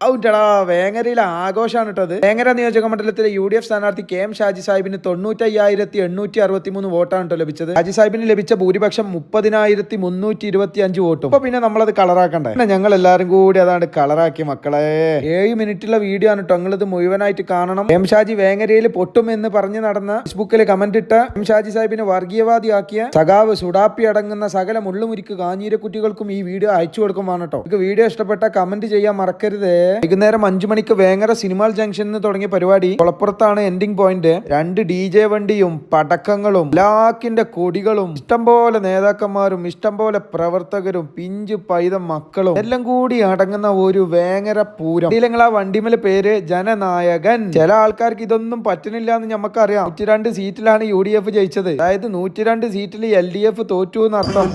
ഔട്ടടാ വേങ്ങരയിലെ ആഘോഷമാണ് കേട്ടത്. വേങ്ങര നിയോജക മണ്ഡലത്തിലെ UDF സ്ഥാനാർത്ഥി KM ഷാജി സാഹിബിന് 95,863 വോട്ടാണ് കേട്ടോ ലഭിച്ചത്. ഷാജി സാഹിബിന് ലഭിച്ച ഭൂരിപക്ഷം 30,325 വോട്ടും. അപ്പൊ പിന്നെ നമ്മളത് കളറാക്കണ്ടേ? പിന്നെ ഞങ്ങൾ എല്ലാവരും കൂടി അതാണ് കളറാക്കി മക്കളെ. 7 മിനിറ്റുള്ള വീഡിയോ ആണ് കേട്ടോ, നിങ്ങളിത് മുഴുവനായിട്ട് കാണണം. KM ഷാജി വേങ്ങരയിൽ പൊട്ടും എന്ന് പറഞ്ഞു നടന്ന ഫേസ്ബുക്കിൽ കമന്റ് ഇട്ട KM ഷാജി സാഹിബിനെ വർഗീയവാദിയാക്കിയ സഖാവ് സുഡാപ്പി അടങ്ങുന്ന സകല മുള്ളുമുരിക്ക് കാഞ്ഞീരക്കുട്ടികൾക്കും ഈ വീഡിയോ അയച്ചു കൊടുക്കുമാണ് കേട്ടോ. നിങ്ങൾക്ക് വീഡിയോ ഇഷ്ടപ്പെട്ട കമന്റ് ചെയ്യാൻ മറക്കരുത്. വൈകുന്നേരം 5 മണിക്ക് വേങ്ങര സിനിമാൽ ജംഗ്ഷനിൽ തുടങ്ങിയ പരിപാടി കുളപ്പുറത്താണ് എൻഡിങ് പോയിന്റ്. 2 DJ വണ്ടിയും പടക്കങ്ങളും ലാക്കിന്റെ കൊടികളും ഇഷ്ടംപോലെ നേതാക്കന്മാരും ഇഷ്ടംപോലെ പ്രവർത്തകരും പിഞ്ചു പൈത മക്കളും എല്ലാം കൂടി അടങ്ങുന്ന ഒരു വേങ്ങര പൂരം. നിങ്ങൾ ആ വണ്ടിമേലെ പേര് ജനനായകൻ. ചില ആൾക്കാർക്ക് ഇതൊന്നും പറ്റുന്നില്ല എന്ന് നമുക്കറിയാം. 102 സീറ്റിലാണ് UDF ജയിച്ചത്. അതായത് 102 സീറ്റിൽ LDF തോറ്റു എന്നർത്ഥം.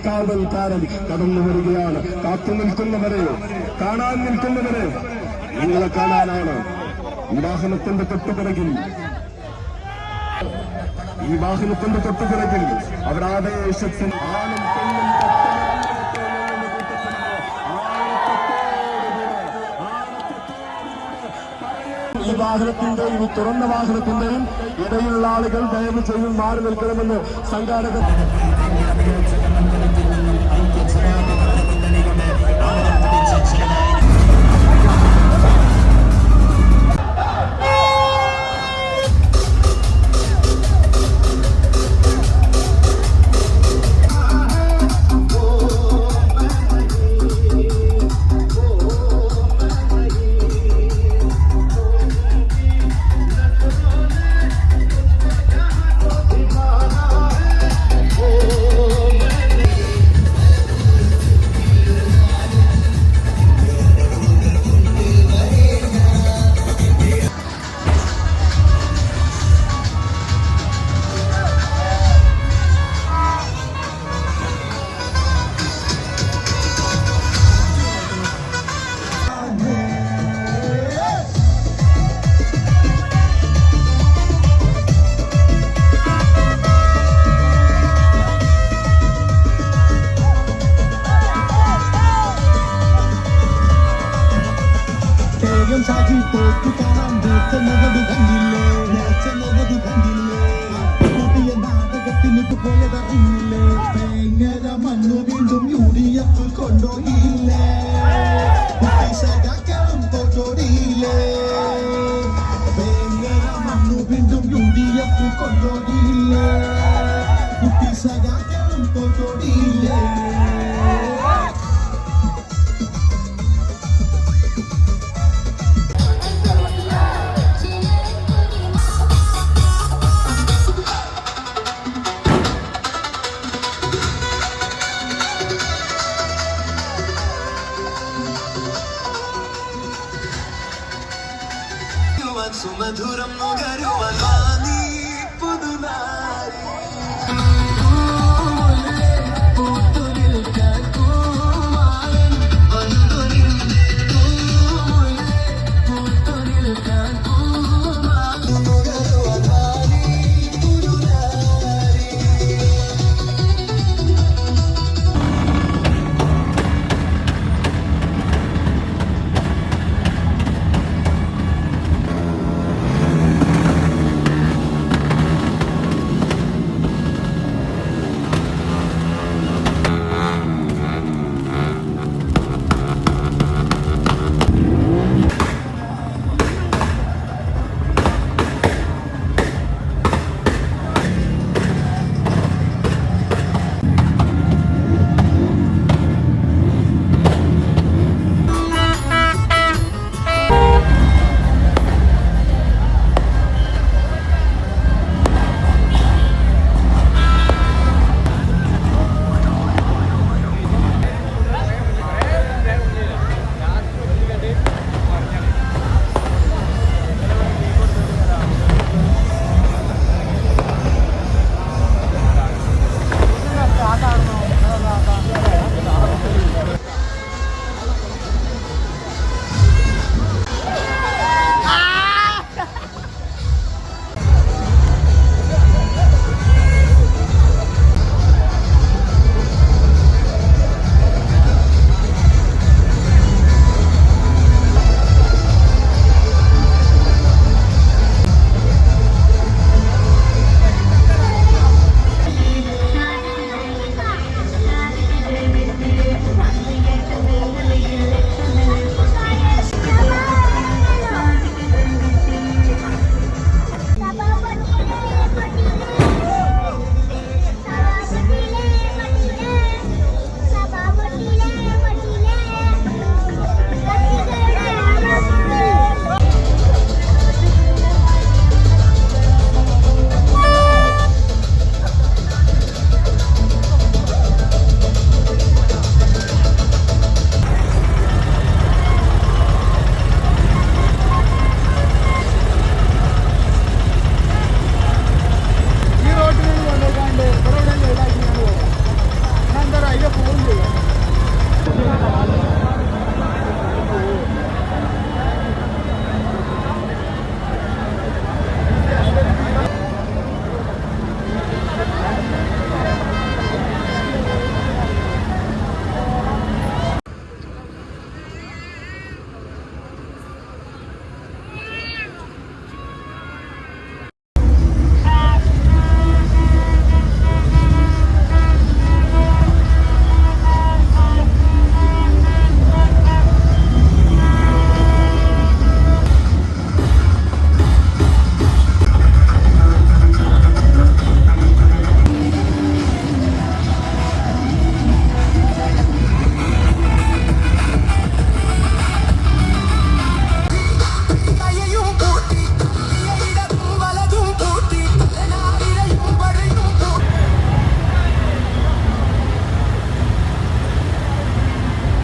കാവൽക്കാരൻ കടന്നു വരികയാണ്. കാത്തു നിൽക്കുന്നവരെ, കാണാൻ നിൽക്കുന്നവരെ നിങ്ങളെ കാണാനാണ്. ഈ വാഹനത്തിന്റെ തൊട്ടുപിറകിൽ അവരാദേശത്തിൽ ആണും പെണ്ണും ഈ വാഹനത്തിന്റെയും ഈ തുറന്ന വാഹനത്തിന്റെയും ഇടയിലുള്ള ആളുകൾ ദയവ് ചെയ്ത് മാറി നിൽക്കണമെന്ന് സംഘാടകർ ഷാജി തോറ്റു കാണാൻ പുതിയ നാടകത്തിന് പോയതറിഞ്ഞില്ലേ? വേങ്ങര മണ്ണു വീണ്ടും UDF കൊണ്ടോയില്ലേ? തോറ്റോടിയില്ലേ? വേങ്ങര മണ്ണു വീണ്ടും UDF കൊണ്ടോയില്ലേ? കുട്ടി സഖാക്കളും തോറ്റോടിയില്ലേ? സുമധുരം നുകരുവാൻ